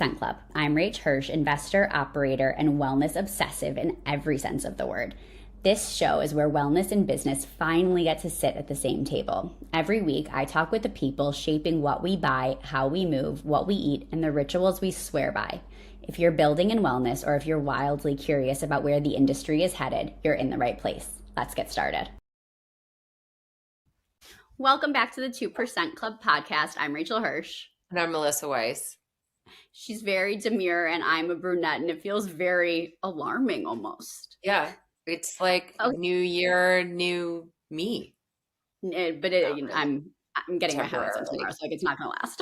Club. I'm Rach Hirsch, investor, operator, and wellness obsessive in every sense of the word. This show is where wellness and business finally get to sit at the same table. Every week, I talk with the people shaping what we buy, how we move, what we eat, and the rituals we swear by. If you're building in wellness or if you're wildly curious about where the industry is headed, you're in the right place. Let's get started. Welcome back to the 2% Club podcast. I'm Rachel Hirsch. And I'm Melissa Weiss. She's very demure and I'm a brunette, and it feels very alarming almost. Yeah, it's like new year, new me. I'm getting my head on tomorrow, so like it's not gonna last.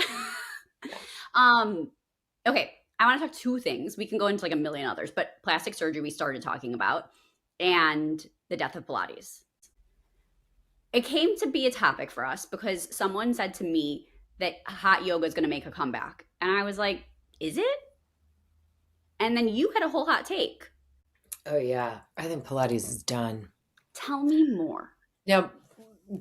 Okay, I want to talk two things. We can go into like a million others, but plastic surgery we started talking about, and the death of Pilates. It came to be a topic for us because someone said to me that hot yoga is going to make a comeback. And I was like, is it? And then you had a whole hot take. Oh, yeah. I think Pilates is done. Tell me more. Now,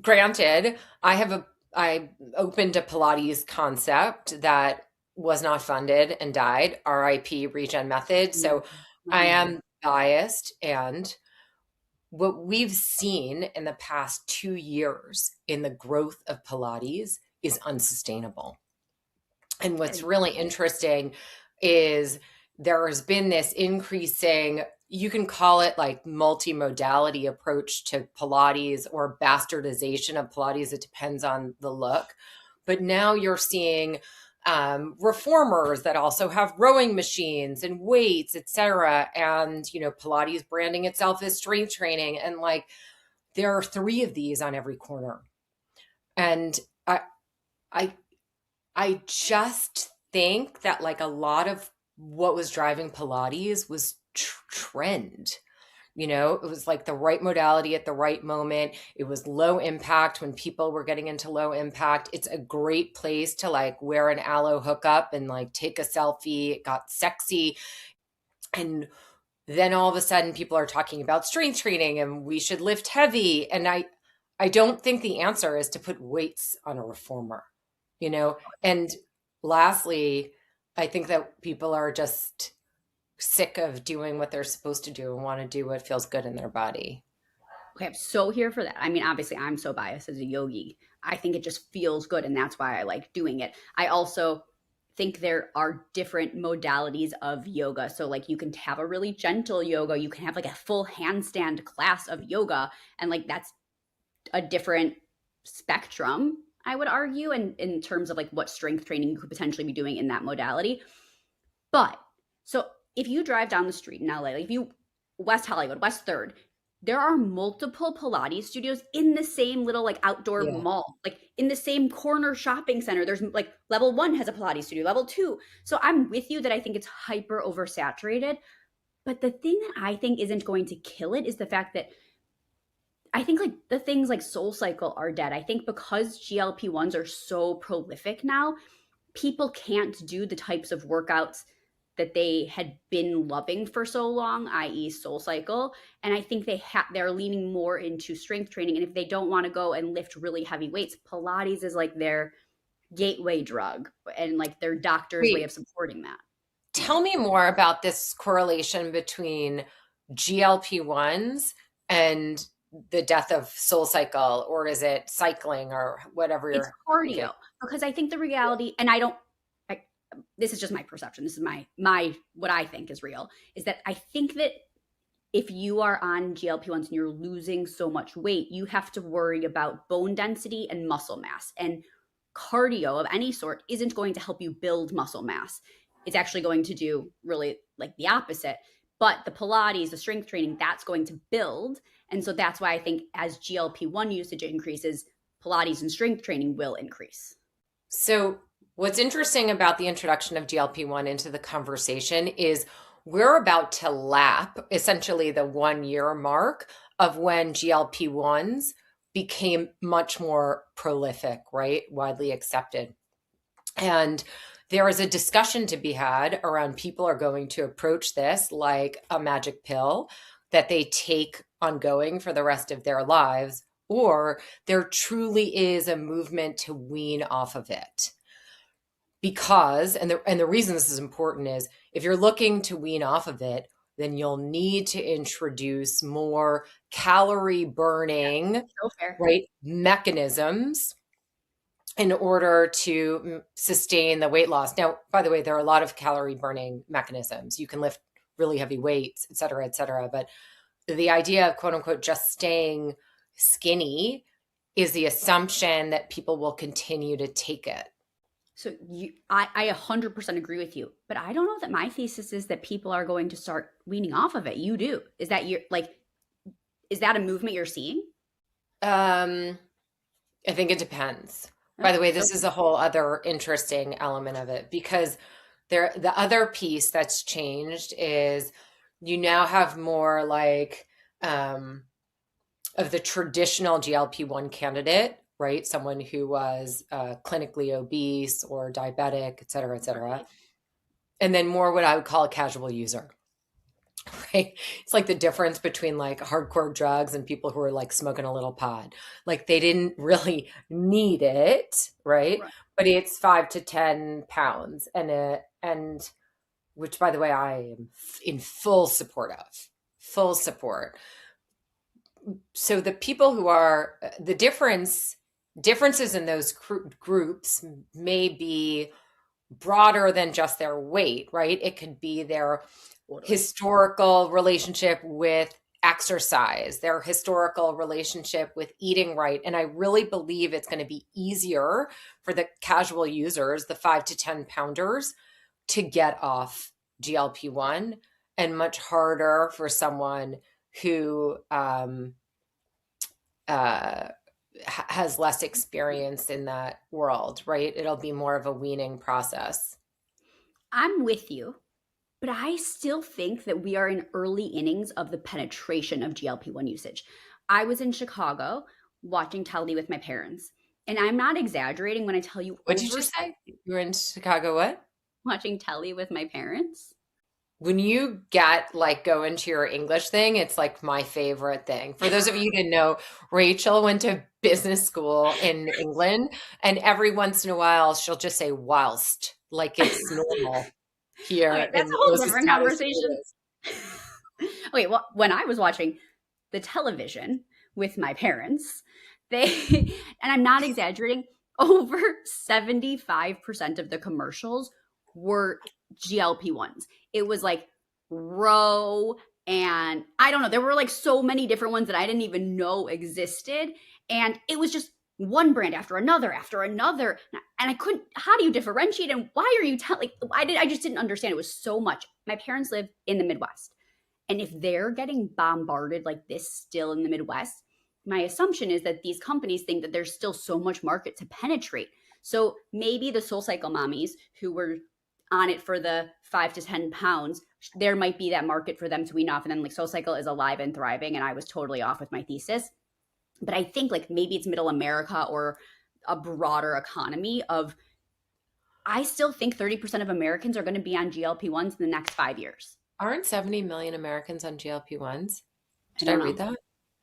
granted, I opened a Pilates concept that was not funded and died, RIP Regen Method. So I am biased. And what we've seen in the past 2 years in the growth of Pilates is unsustainable. And what's really interesting is there has been this increasing, you can call it like multimodality approach to Pilates or bastardization of Pilates. It depends on the look. But now you're seeing reformers that also have rowing machines and weights, etc. And, Pilates branding itself as strength training. And like, there are 3 of these on every corner. And I just think that like a lot of what was driving Pilates was trend. It was like the right modality at the right moment. It was low impact when people were getting into low impact. It's a great place to like wear an aloe hookup and like take a selfie. It got sexy. And then all of a sudden people are talking about strength training and we should lift heavy. And I don't think the answer is to put weights on a reformer. And lastly, I think that people are just sick of doing what they're supposed to do and want to do what feels good in their body. Okay, I'm so here for that. I mean, obviously, I'm so biased as a yogi. I think it just feels good, and that's why I like doing it. I also think there are different modalities of yoga. So like you can have a really gentle yoga. You can have like a full handstand class of yoga, and like that's a different spectrum, I would argue, in terms of like what strength training you could potentially be doing in that modality. But so if you drive down the street in LA, like if you West Hollywood, West 3rd, there are multiple Pilates studios in the same little like outdoor mall, like in the same corner shopping center. There's like level 1 has a Pilates studio, level 2. So I'm with you that I think it's hyper oversaturated. But the thing that I think isn't going to kill it is the fact that I think like the things like SoulCycle are dead. I think because GLP-1s are so prolific now, people can't do the types of workouts that they had been loving for so long, i.e. SoulCycle. And I think they're leaning more into strength training. And if they don't want to go and lift really heavy weights, Pilates is like their gateway drug and like their doctor's way of supporting that. Tell me more about this correlation between GLP-1s and the death of SoulCycle, or is it cycling or whatever? It's cardio, because I think the reality, and this is just my perception. This is my what I think is real, is that I think that if you are on GLP-1s and you're losing so much weight, you have to worry about bone density and muscle mass. And cardio of any sort isn't going to help you build muscle mass. It's actually going to do really like the opposite. But the Pilates, the strength training, that's going to build. And so that's why I think as GLP-1 usage increases, Pilates and strength training will increase. So what's interesting about the introduction of GLP-1 into the conversation is we're about to lap essentially the 1-year mark of when GLP-1s became much more prolific, right? Widely accepted. And there is a discussion to be had around people are going to approach this like a magic pill that they take ongoing for the rest of their lives, or there truly is a movement to wean off of it. because and the reason this is important is if you're looking to wean off of it, then you'll need to introduce more calorie burning, So fair. right, mechanisms in order to sustain the weight loss. Now, by the way, there are a lot of calorie burning mechanisms. You can lift really heavy weights, et cetera, et cetera. But the idea of quote unquote just staying skinny is the assumption that people will continue to take it. So I 100% agree with you, but I don't know that my thesis is that people are going to start weaning off of it. You do. Is that your like? Is that a movement you're seeing? Um, I think it depends. By the Okay, way, so this is a whole other interesting element of it because the other piece that's changed is you now have more like um, of the traditional GLP-1 candidate, right? Someone who was clinically obese or diabetic, et cetera, et cetera. right. And then more what I would call a casual user, right? It's like the difference between like hardcore drugs and people who are like smoking a little pod. Like they didn't really need it, right? Right. But it's 5 to 10 pounds, and which by the way I am in full support of, full support. So the people who are the differences in those groups may be broader than just their weight, right? It could be their Totally. historical relationship with exercise, their historical relationship with eating right. And I really believe it's going to be easier for the casual users, the 5 to 10 pounders, to get off GLP-1 and much harder for someone who uh, has less experience in that world, right? It'll be more of a weaning process. I'm with you, but I still think that we are in early innings of the penetration of GLP-1 usage. I was in Chicago watching telly with my parents, and I'm not exaggerating when I tell you What did you say? You were in Chicago, what? watching telly with my parents. When you get like go into your English thing, it's like my favorite thing. For those of you who didn't know, Rachel went to business school in England, and every once in a while she'll just say whilst, like it's normal here Okay, that's in a the whole most different established conversation. cities. Okay, well, when I was watching the television with my parents, they, and I'm not exaggerating, over 75% of the commercials were GLP-1s. It was like Row, and I don't know, there were like so many different ones that I didn't even know existed. And it was just one brand after another after another. And I couldn't, how do you differentiate? And why are you telling, like, I just didn't understand. It was so much. My parents live in the Midwest. And if they're getting bombarded like this still in the Midwest, my assumption is that these companies think that there's still so much market to penetrate. So maybe the Soul Cycle mommies who were on it for the 5 to 10 pounds, there might be that market for them to wean off. And then like Soul Cycle is alive and thriving. And I was totally off with my thesis. But I think like maybe it's middle America or a broader economy of, I still think 30% of Americans are going to be on GLP-1s in the next 5 years. Aren't 70 million Americans on GLP-1s? I Did I don't read know. that?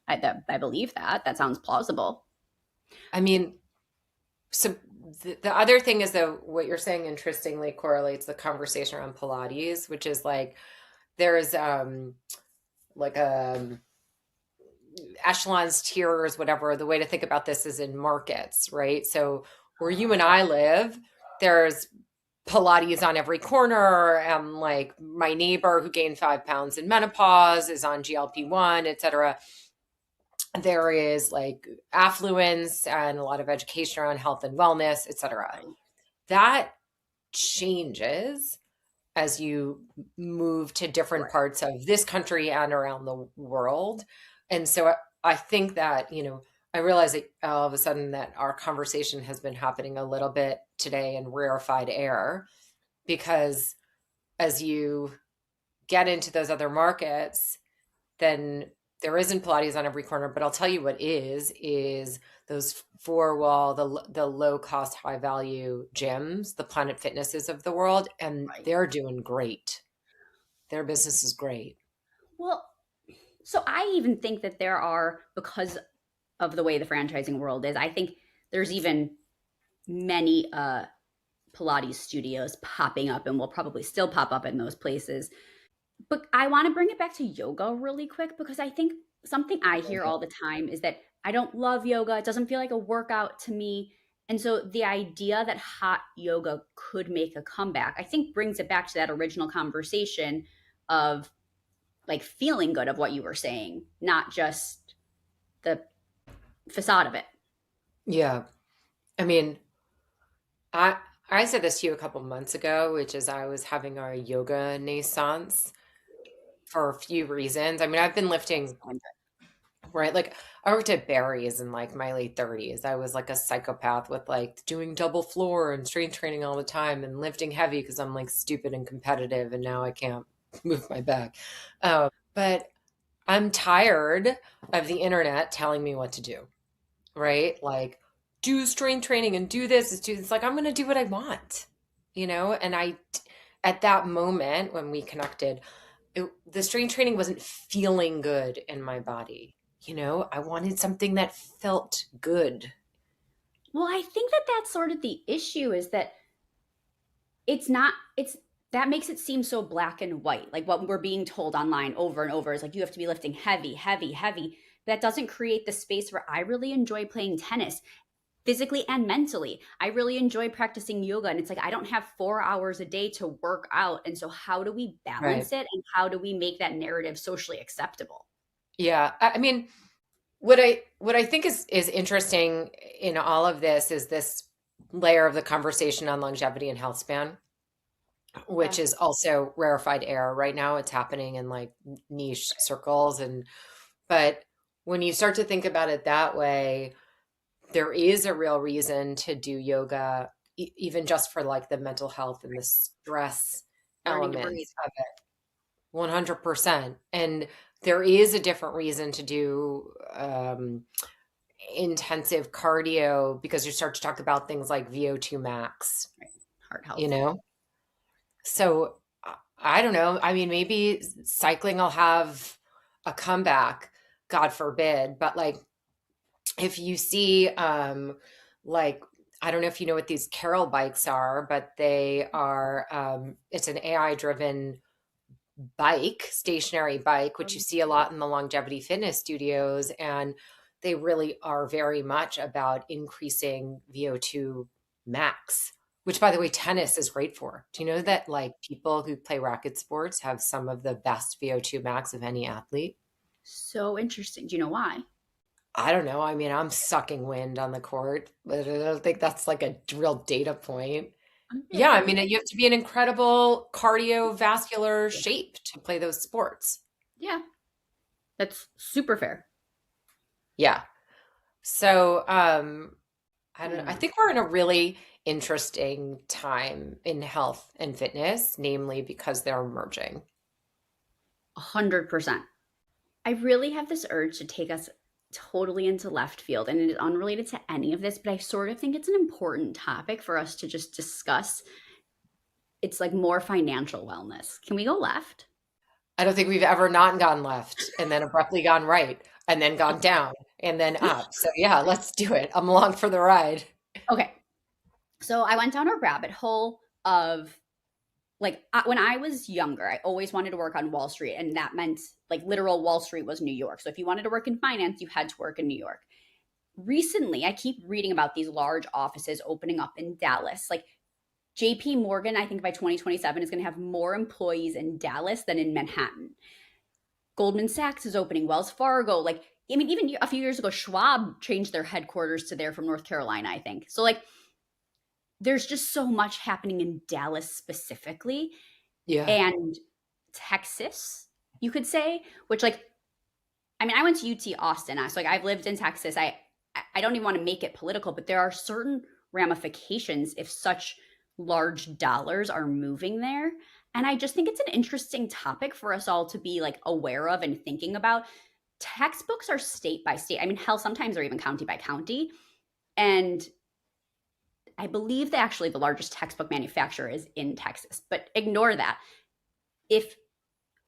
I believe that. That sounds plausible. I mean, so the other thing is though, what you're saying interestingly correlates the conversation around Pilates, which is like there's like a echelons, tiers, whatever. The way to think about this is in markets, right? So where you and I live, there's Pilates on every corner. Like my neighbor who gained 5 pounds in menopause is on GLP-1, et cetera. There is like affluence and a lot of education around health and wellness, et cetera. Right. That changes as you move to different Right. parts of this country and around the world. And so I think that, I realize that all of a sudden that our conversation has been happening a little bit today in rarefied air because as you get into those other markets, then there isn't Pilates on every corner. But I'll tell you what is those four wall, the low cost, high value gyms, the Planet Fitnesses of the world, and Right. they're doing great. Their business is great. Well, so I even think that there are, because of the way the franchising world is, I think there's even many Pilates studios popping up and will probably still pop up in those places. But I want to bring it back to yoga really quick because I think something I hear all the time is that I don't love yoga. It doesn't feel like a workout to me. And so the idea that hot yoga could make a comeback, I think brings it back to that original conversation of like feeling good of what you were saying, not just the facade of it. Yeah. I mean, I I said this to you a couple months ago, which is I was having a yoga naissance for a few reasons. I mean, I've been lifting, right? Like I worked at Barry's in like my late 30s. I was like a psychopath with like doing double floor and strength training all the time and lifting heavy because I'm like stupid and competitive and now I can't move my back. But I'm tired of the internet telling me what to do, right? Like do strength training and do this, do this. Like I'm going to do what I want, you know? And at that moment when we connected, the strength training wasn't feeling good in my body. You know, I wanted something that felt good. Well, I think that that's sort of the issue is that it's not, it's, that makes it seem so black and white. Like what we're being told online over and over is like, you have to be lifting heavy, heavy, heavy. That doesn't create the space where I really enjoy playing tennis physically and mentally. I really enjoy practicing yoga. And it's like, I don't have 4 hours a day to work out. And so, how do we Right. balance it? And how do we make that narrative socially acceptable? Yeah. I mean, what I think is interesting in all of this is this layer of the conversation on longevity and health span, which Yeah. is also rarefied air. Right now it's happening in like niche circles but when you start to think about it that way, there is a real reason to do yoga, even just for like the mental health and the stress Learning to breathe. elements of it. 100%. And there is a different reason to do intensive cardio because you start to talk about things like VO2 max, Right. Heart you health. know? So I don't know. I mean, maybe cycling will have a comeback, God forbid. But like, if you see, like, I don't know if you know what these Carol bikes are, but they are, it's an AI driven bike, stationary bike, which you see a lot in the longevity fitness studios. And they really are very much about increasing VO2 max, which by the way, tennis is great for. Do you know that like people who play racket sports have some of the best VO2 max of any athlete? So interesting. Do you know why? I don't know. I mean, I'm sucking wind on the court, but I don't think that's like a real data point. Yeah, I Okay. mean, you have to be in incredible cardiovascular shape to play those sports. Yeah, that's super fair. Yeah. So, I don't know. I Hmm. think we're in a really interesting time in health and fitness, namely because they're emerging. 100%. I really have this urge to take us totally into left field, and it is unrelated to any of this, but I sort of think it's an important topic for us to just discuss. It's like more financial wellness. Can we go left? I don't think we've ever not gone left and then abruptly gone right and then gone down and then up. So yeah, let's do it. I'm along for the ride. Okay. So I went down a rabbit hole of like when I was younger, I always wanted to work on Wall Street, and that meant like literal Wall Street was New York. So if you wanted to work in finance, you had to work in New York. Recently, I keep reading about these large offices opening up in Dallas. Like JP Morgan, I think by 2027 is going to have more employees in Dallas than in Manhattan. Goldman Sachs is opening, Wells Fargo, like I mean even a few years ago Schwab changed their headquarters to there from North Carolina, I think. So like there's just so much happening in Dallas specifically Yeah. and Texas, you could say, which like I mean, I went to UT Austin. So like I've lived in Texas. I don't even want to make it political, but there are certain ramifications if such large dollars are moving there. And I just think it's an interesting topic for us all to be like aware of and thinking about. Textbooks are state by state. I mean, hell, sometimes they're even county by county. And I believe that actually the largest textbook manufacturer is in Texas. But ignore that. If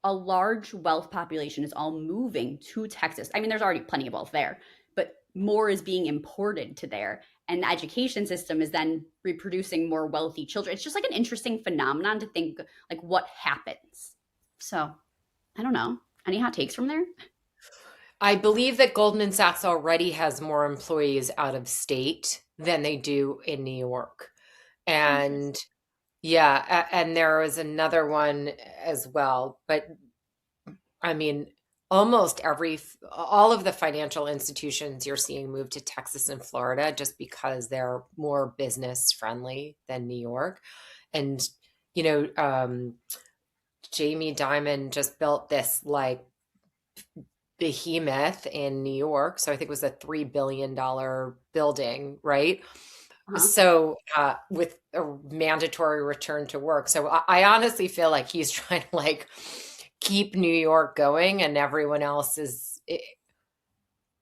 a large wealth population is all moving to Texas. I mean, there's already plenty of wealth there, but more is being imported to there. and the education system is then reproducing more wealthy children. It's just like an interesting phenomenon to think like what happens. So I don't know. Any hot takes from there? I believe that Goldman Sachs already has more employees out of state than they do in New York. And Interesting. yeah, and there was another one as well. But I mean, all of the financial institutions you're seeing move to Texas and Florida just because they're more business friendly than New York. And, you know, Jamie Dimon just built this like behemoth in New York. So I think it was a $3 billion building, right? Uh-huh. So with a mandatory return to work. So I honestly feel like he's trying to like keep New York going and everyone else is,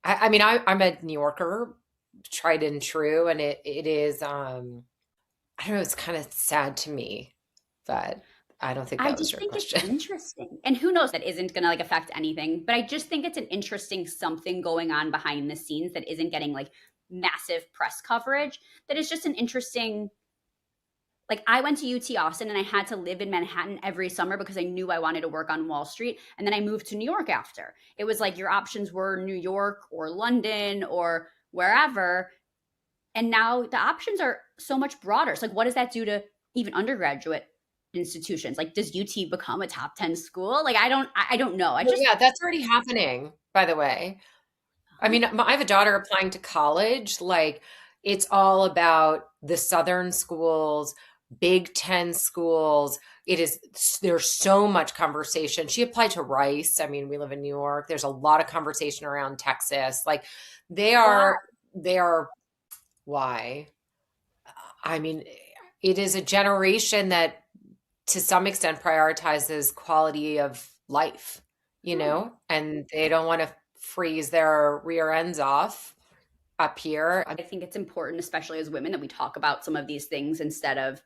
I mean, I'm a New Yorker, tried and true. And it is, I don't know, it's kind of sad to me, but I don't think I that was just your think it's question. interesting. And who knows that isn't going to like affect anything, but I just think it's an interesting something going on behind the scenes that isn't getting like massive press coverage. That is just an interesting like I went to UT Austin and I had to live in Manhattan every summer because I knew I wanted to work on Wall Street. And then I moved to New York after. It was like your options were New York or London or wherever. And now the options are so much broader. It's like, what does that do to even undergraduate institutions? Like, does UT become a top 10 school? Like, I don't know. I Well, just, yeah, that's already happening, by the way. I huh? mean, I have a daughter applying to college. Like, it's all about the Southern schools, Big Ten schools. There's so much conversation. She applied to Rice. I mean, we live in New York. There's a lot of conversation around Texas. Like, they Wow. are, they are, why? I mean, it is a generation that to some extent prioritizes quality of life, Huh. and they don't want to freeze their rear ends off up here. I think it's important, especially as women, that we talk about some of these things instead of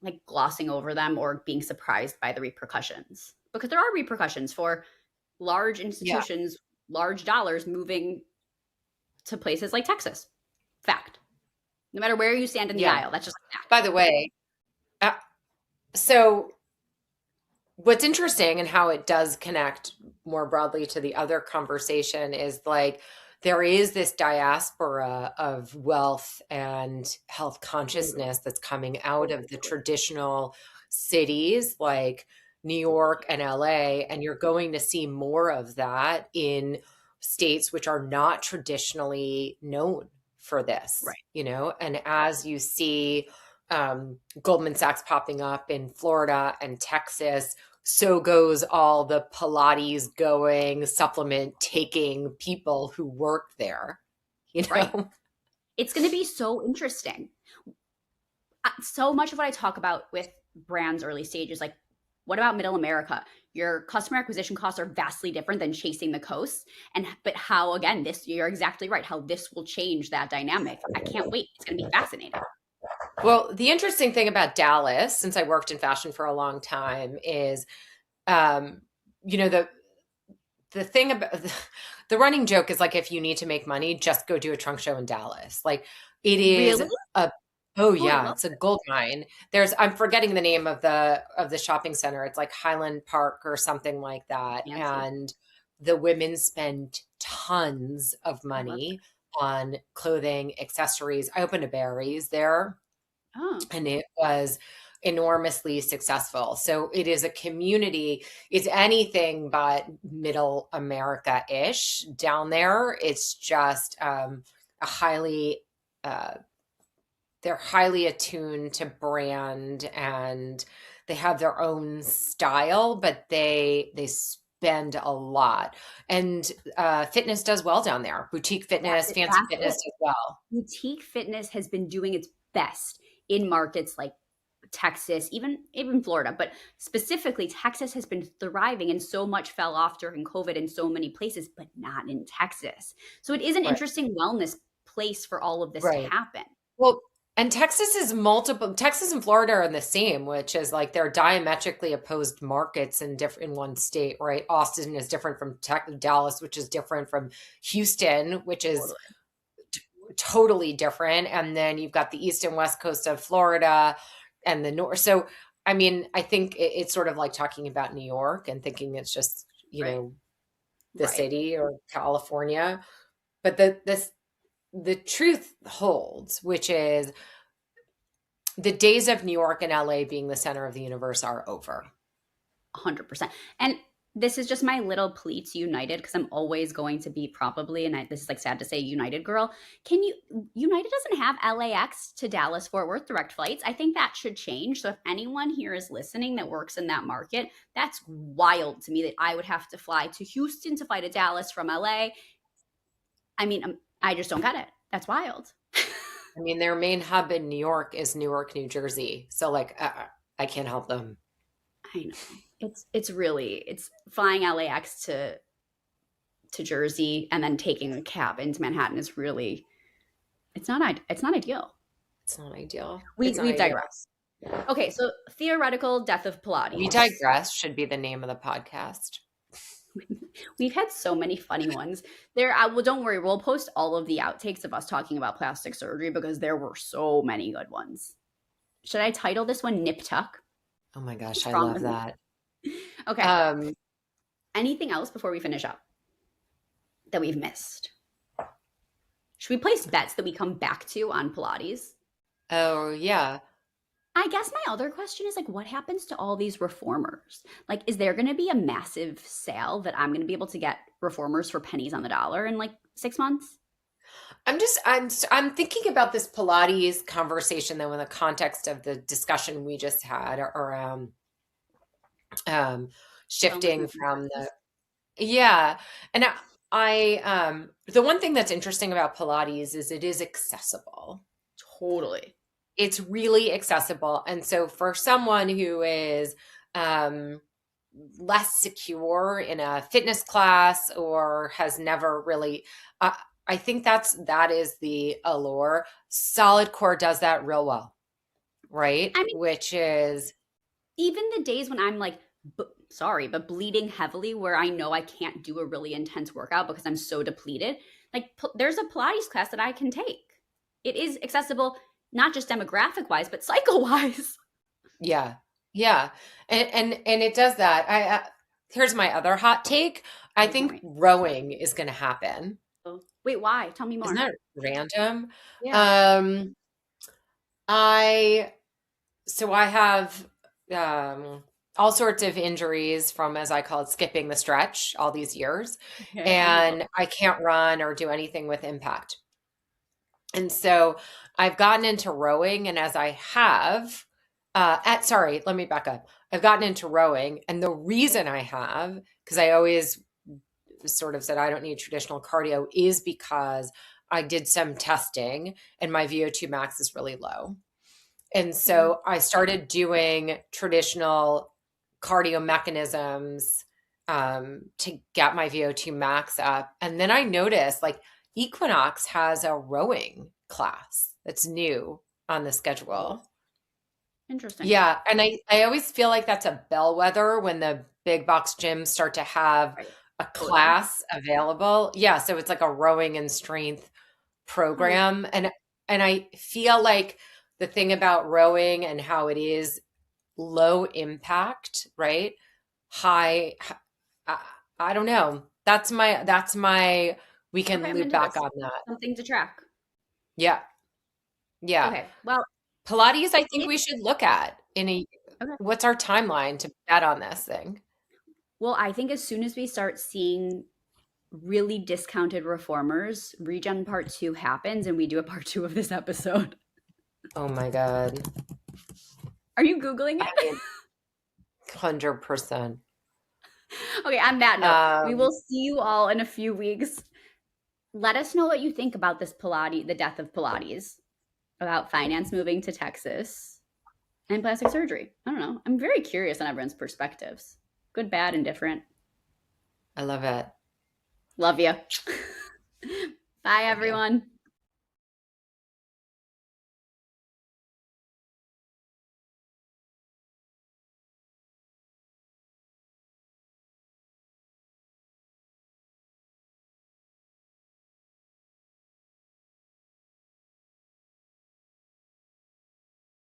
like glossing over them or being surprised by the repercussions. Because there are repercussions for large Yeah. institutions, large dollars moving to places like Texas. Fact. No matter where you stand in the Yeah. aisle, that's just a fact. By the way, uh, so what's interesting and how it does connect more broadly to the other conversation is like there is this diaspora of wealth and health Totally. consciousness that's coming out of the traditional cities like New York and LA, and you're going to see more of that in states which are not traditionally known for this, Right. and as you see Goldman Sachs popping up in Florida and Texas, so goes all the Pilates going, supplement taking people who work there, you Right. know? It's going to be so interesting. So much of what I talk about with brands early stages, like what about middle America? Your customer acquisition costs are vastly different than chasing the coast. And but how again, this you're exactly right, how this will change that dynamic. I can't wait. It's gonna be fascinating. Well, the interesting thing about Dallas, since I worked in fashion for a long time, is um, you know, the thing about the running joke is like if you need to make money, just go do a trunk show in Dallas. Like it is Really? a oh Oh, I yeah, love it's a gold mine. I'm forgetting the name of the shopping center. It's like Highland Park or something like that. fancy. And the women spend tons of I love money on clothing, accessories. I opened a Barry's there that. Oh, and it was enormously successful. So it is a community. It's anything but middle America-ish down there. It's just a highly uh, they're highly attuned to brand and they have their own style, but they spend a lot. And fitness does well down there. Boutique fitness, fancy that's fitness it. as well. Boutique fitness has been doing its best in markets like Texas, even Florida, but specifically Texas has been thriving and so much fell off during COVID in so many places, but not in Texas. So it is an Right. interesting wellness place for all of this to Right. happen. Well, and Texas and Florida are the same, which is like they're diametrically opposed markets in one state, right? Austin is different from Dallas, which is different from Houston, which is Totally. totally different. And then you've got the east and west coast of Florida and the north. So, I mean, I think it's sort of like talking about New York and thinking it's just, Right. the Right. city or California. But the truth holds, which is the days of New York and LA being the center of the universe are over. 100%. And this is just my little plea to United because I'm always going to be probably, and this is like sad to say, United girl. United doesn't have LAX to Dallas Fort Worth direct flights. I think that should change. So if anyone here is listening that works in that market, that's wild to me that I would have to fly to Houston to fly to Dallas from LA. I mean, I just don't get it. That's wild. I mean, their main hub in New York is Newark, New Jersey. So like, I can't help them. I know. It's flying LAX to Jersey and then taking a cab into Manhattan is really it's not ideal. It's not ideal. It's not We've ideal. digressed. Okay, so theoretical death of We Pilates. digress should be the name of the podcast. We've had so many funny ones. Well, don't worry, we'll post all of the outtakes of us talking about plastic surgery because there were so many good ones. Should I title this one Nip Tuck? Oh my gosh, What's I wrong love with me? that. Okay. Anything else before we finish up that we've missed? Should we place bets that we come back to on Pilates? Oh yeah. I guess my other question is like, what happens to all these reformers? Like, is there going to be a massive sale that I'm going to be able to get reformers for pennies on the dollar in like 6 months? I'm thinking about this Pilates conversation though in the context of the discussion we just had around shifting from the yeah. And the one thing that's interesting about Pilates is it is accessible. Totally. It's really accessible. And so for someone who is less secure in a fitness class or has never really, I think that is the allure. Solid core does that real well, right? I mean, Which is even the days when I'm like, sorry, but bleeding heavily where I know I can't do a really intense workout because I'm so depleted, like there's a Pilates class that I can take. It is accessible, not just demographic wise, but cycle wise. yeah. Yeah. And it does that. Here's my other hot take. I think rowing is going to happen. Wait, why? Tell me more. Isn't that random? Yeah. I have all sorts of injuries from, as I call it, skipping the stretch all these years. Okay. And I can't run or do anything with impact. And so I've gotten into rowing, and as I have, sorry, let me back up. I've gotten into rowing, and the reason I have, because I always sort of said I don't need traditional cardio, is because I did some testing and my VO2 max is really low. And so I started doing traditional cardio mechanisms to get my VO2 max up. And then I noticed like Equinox has a rowing class that's new on the schedule. Interesting. Yeah. And I always feel like that's a bellwether when the big box gyms start to have a class available. Yeah. So it's like a rowing and strength program. And I feel like the thing about rowing and how it is low impact, right? High, I don't know. That's my, we can loop back on that. Something to track. Yeah. Yeah. Okay. Well, Pilates, I think we should look at what's our timeline to bet on this thing? Well, I think as soon as we start seeing really discounted reformers, Regen Part 2 happens and we do a Part 2 of this episode. Oh my God. Are you Googling it? 100%. Okay, on that note, we will see you all in a few weeks. Let us know what you think about this Pilates, the death of Pilates, about finance moving to Texas and plastic surgery. I don't know. I'm very curious on everyone's perspectives. Good, bad, and different. I love it. Love you. Bye, everyone.